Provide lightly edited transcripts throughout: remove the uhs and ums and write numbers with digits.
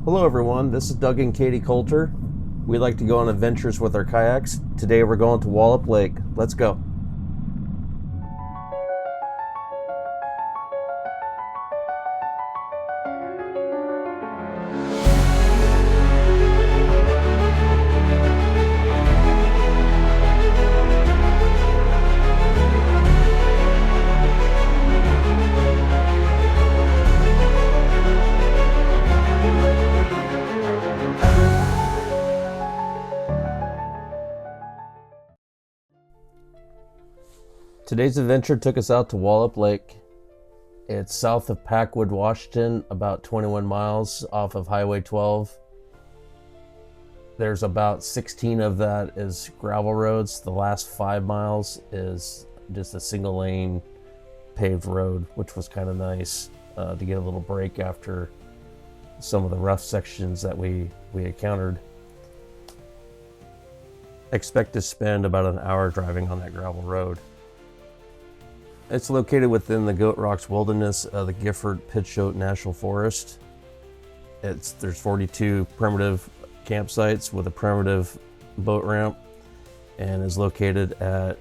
Hello everyone, this is Doug and Katie Coulter. We like to go on adventures with our kayaks. Today we're going to Walupt Lake. Let's go. Today's adventure took us out to Walupt Lake. It's south of Packwood, Washington, about 21 miles off of Highway 12. There's about 16 of that is gravel roads. The last 5 miles is just a single lane paved road, which was kind of nice to get a little break after some of the rough sections that we encountered. Expect to spend about an hour driving on that gravel road. It's located within the Goat Rocks Wilderness of the Gifford Pinchot National Forest. There's 42 primitive campsites with a primitive boat ramp and is located at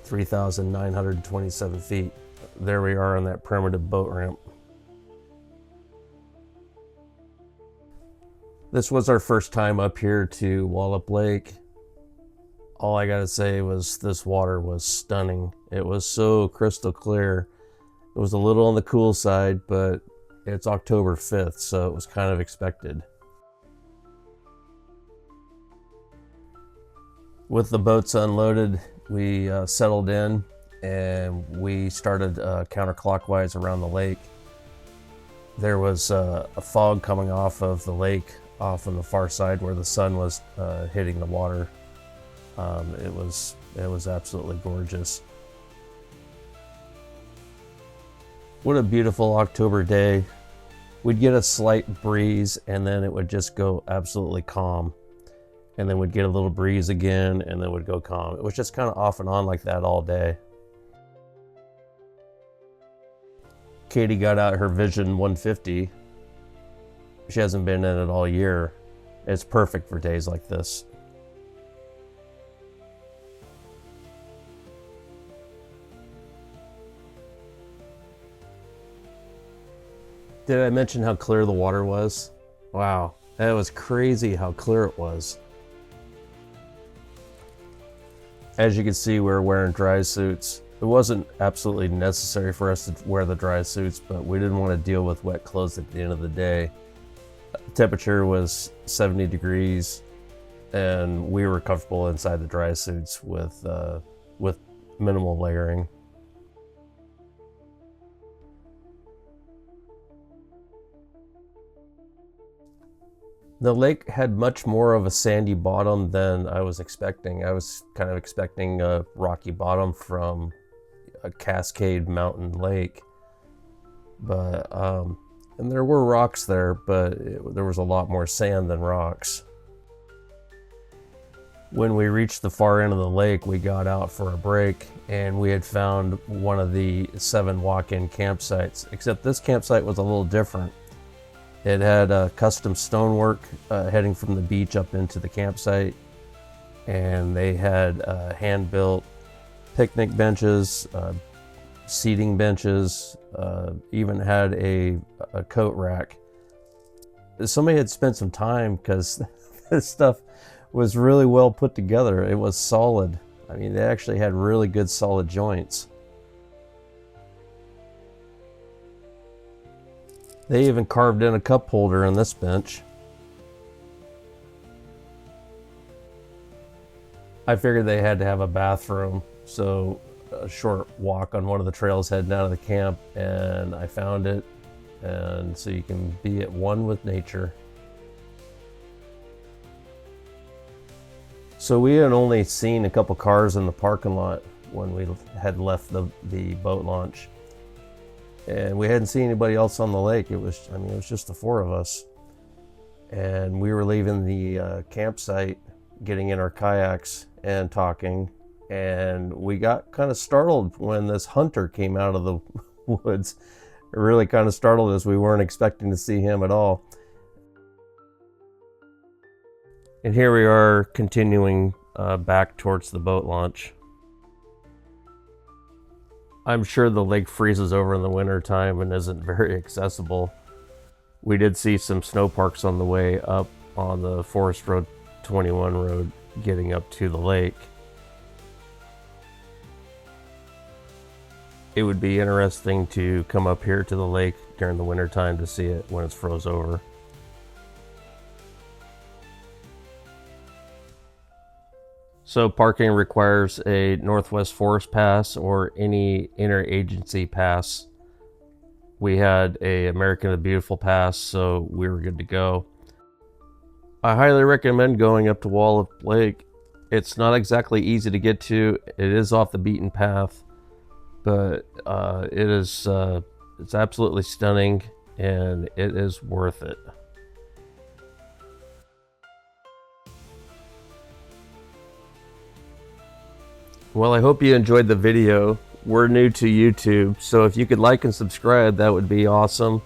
3,927 feet. There we are on that primitive boat ramp. This was our first time up here to Walupt Lake. All I gotta say was this water was stunning. It was so crystal clear. It was a little on the cool side, but it's October 5th, so it was kind of expected. With the boats unloaded, we settled in and we started counterclockwise around the lake. There was a fog coming off of the lake off on the far side where the sun was hitting the water. It was absolutely gorgeous. What a beautiful October day. We'd get a slight breeze and then it would just go absolutely calm. And then we'd get a little breeze again and then it would go calm. It was just kind of off and on like that all day. Katie got out her Vision 150. She hasn't been in it all year. It's perfect for days like this. Did I mention how clear the water was? Wow, that was crazy how clear it was. As you can see, we're wearing dry suits. It wasn't absolutely necessary for us to wear the dry suits, but we didn't want to deal with wet clothes at the end of the day. The temperature was 70 degrees and we were comfortable inside the dry suits with minimal layering. The lake had much more of a sandy bottom than I was expecting. I was kind of expecting a rocky bottom from a Cascade Mountain lake. But, and there were rocks there, but there was a lot more sand than rocks. When we reached the far end of the lake, we got out for a break and we had found one of the 7 walk-in campsites, except this campsite was a little different. It had custom stonework heading from the beach up into the campsite, and they had hand-built picnic benches, seating benches, even had a coat rack. Somebody had spent some time because this stuff was really well put together. It was solid. I mean, they actually had really good solid joints. They even carved in a cup holder in this bench. I figured they had to have a bathroom, so a short walk on one of the trails heading out of the camp, and I found it, and so you can be at one with nature. So we had only seen a couple cars in the parking lot when we had left the boat launch. And we hadn't seen anybody else on the lake. It was just the 4 of us. And we were leaving the campsite, getting in our kayaks and talking. And we got kind of startled when this hunter came out of the woods. It really kind of startled us. We weren't expecting to see him at all. And here we are continuing back towards the boat launch. I'm sure the lake freezes over in the winter time and isn't very accessible. We did see some snow parks on the way up on the Forest Road 21 road getting up to the lake. It would be interesting to come up here to the lake during the winter time to see it when it's froze over. So parking requires a Northwest Forest Pass or any interagency pass. We had a American the Beautiful pass, so we were good to go. I highly recommend going up to Walupt Lake. It's not exactly easy to get to. It is off the beaten path, but it's absolutely stunning and it is worth it. Well, I hope you enjoyed the video. We're new to YouTube, so if you could like and subscribe, that would be awesome.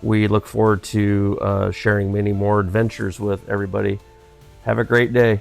We look forward to sharing many more adventures with everybody. Have a great day.